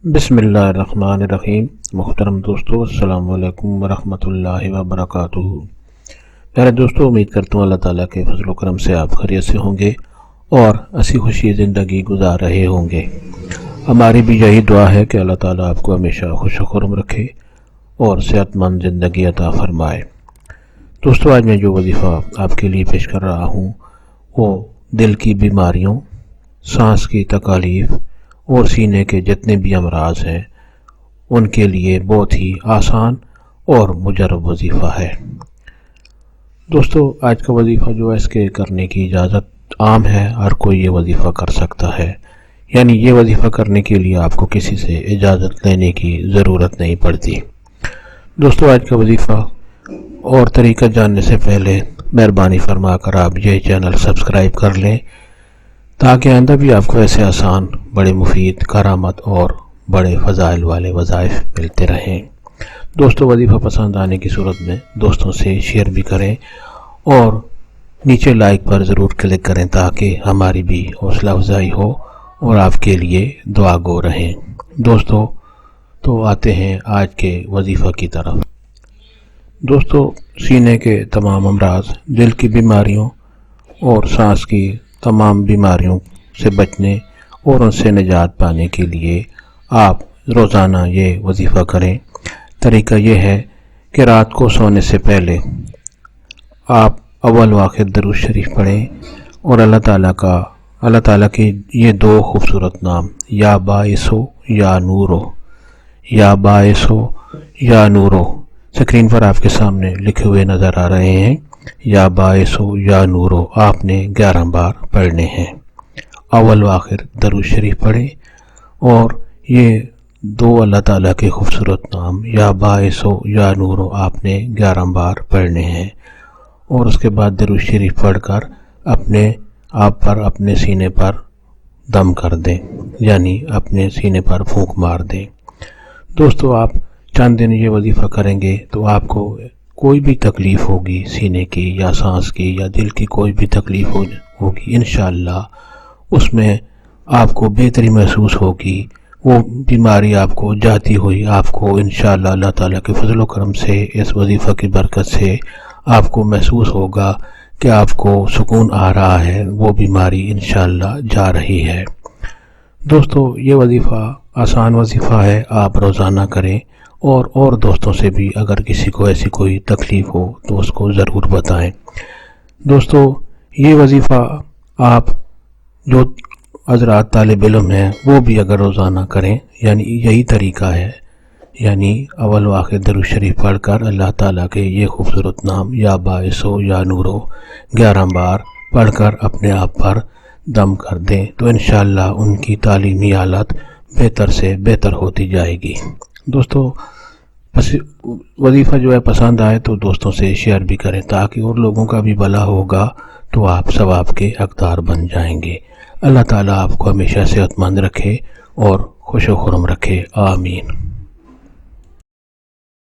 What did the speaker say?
بسم اللہ الرحمن الرحیم۔ محترم دوستو، السلام علیکم ورحمۃ اللہ وبرکاتہ۔ پیارے دوستو، امید کرتا ہوں اللہ تعالیٰ کے فضل و کرم سے آپ خیریت سے ہوں گے اور ہنسی خوشی زندگی گزار رہے ہوں گے۔ ہماری بھی یہی دعا ہے کہ اللہ تعالیٰ آپ کو ہمیشہ خوش و خرم رکھے اور صحت مند زندگی عطا فرمائے۔ دوستو، آج میں جو وظیفہ آپ کے لیے پیش کر رہا ہوں وہ دل کی بیماریوں، سانس کی تکالیف اور سینے کے جتنے بھی امراض ہیں ان کے لیے بہت ہی آسان اور مجرب وظیفہ ہے۔ دوستو، آج کا وظیفہ جو ہے اس کے کرنے کی اجازت عام ہے، ہر کوئی یہ وظیفہ کر سکتا ہے، یعنی یہ وظیفہ کرنے کے لیے آپ کو کسی سے اجازت لینے کی ضرورت نہیں پڑتی۔ دوستو، آج کا وظیفہ اور طریقہ جاننے سے پہلے مہربانی فرما کر آپ یہ چینل سبسکرائب کر لیں تاکہ آئندہ بھی آپ کو ایسے آسان، بڑے مفید، کرامت اور بڑے فضائل والے وظائف ملتے رہیں۔ دوستو، وظیفہ پسند آنے کی صورت میں دوستوں سے شیئر بھی کریں اور نیچے لائک پر ضرور کلک کریں تاکہ ہماری بھی حوصلہ افزائی ہو اور آپ کے لیے دعا گو رہیں۔ دوستو، تو آتے ہیں آج کے وظیفہ کی طرف۔ دوستو، سینے کے تمام امراض، دل کی بیماریوں اور سانس کی تمام بیماریوں سے بچنے اور ان سے نجات پانے کے لیے آپ روزانہ یہ وظیفہ کریں۔ طریقہ یہ ہے کہ رات کو سونے سے پہلے آپ اول و آخر درود شریف پڑھیں اور اللہ تعالیٰ کے یہ دو خوبصورت نام، یا باعثو یا نورو، یا باعثو یا نورو، اسکرین پر آپ کے سامنے لکھے ہوئے نظر آ رہے ہیں۔ یا باعثو یا نورو آپ نے 11 بار پڑھنے ہیں۔ اول و آخر درود شریف پڑھیں اور یہ دو اللہ تعالیٰ کے خوبصورت نام، یا باعثو یا نورو آپ نے 11 بار پڑھنے ہیں، اور اس کے بعد درود شریف پڑھ کر اپنے سینے پر دم کر دیں، یعنی اپنے سینے پر پھونک مار دیں۔ دوستو، آپ چند دن یہ وظیفہ کریں گے تو آپ کو کوئی بھی تکلیف ہوگی، سینے کی یا سانس کی یا دل کی کوئی بھی تکلیف ہوگی، انشاءاللہ اس میں آپ کو بہتری محسوس ہوگی۔ وہ بیماری آپ کو جاتی ہوئی آپ کو انشاءاللہ اللہ تعالیٰ کے فضل و کرم سے، اس وظیفہ کی برکت سے آپ کو محسوس ہوگا کہ آپ کو سکون آ رہا ہے، وہ بیماری انشاءاللہ جا رہی ہے۔ دوستو، یہ وظیفہ آسان وظیفہ ہے، آپ روزانہ کریں اور دوستوں سے بھی اگر کسی کو ایسی کوئی تکلیف ہو تو اس کو ضرور بتائیں۔ دوستو، یہ وظیفہ آپ جو حضرات طالب علم ہیں وہ بھی اگر روزانہ کریں، یعنی یہی طریقہ ہے، یعنی اول و آخر درود شریف پڑھ کر اللہ تعالیٰ کے یہ خوبصورت نام، یا باعثو یا نورو 11 بار پڑھ کر اپنے آپ پر دم کر دیں تو انشاءاللہ ان کی تعلیمی حالت بہتر سے بہتر ہوتی جائے گی۔ دوستو، وظیفہ جو ہے پسند آئے تو دوستوں سے شیئر بھی کریں تاکہ اور لوگوں کا بھی بھلا ہوگا تو آپ ثواب کے حقدار بن جائیں گے۔ اللہ تعالیٰ آپ کو ہمیشہ صحت مند رکھے اور خوش و خرم رکھے، آمین۔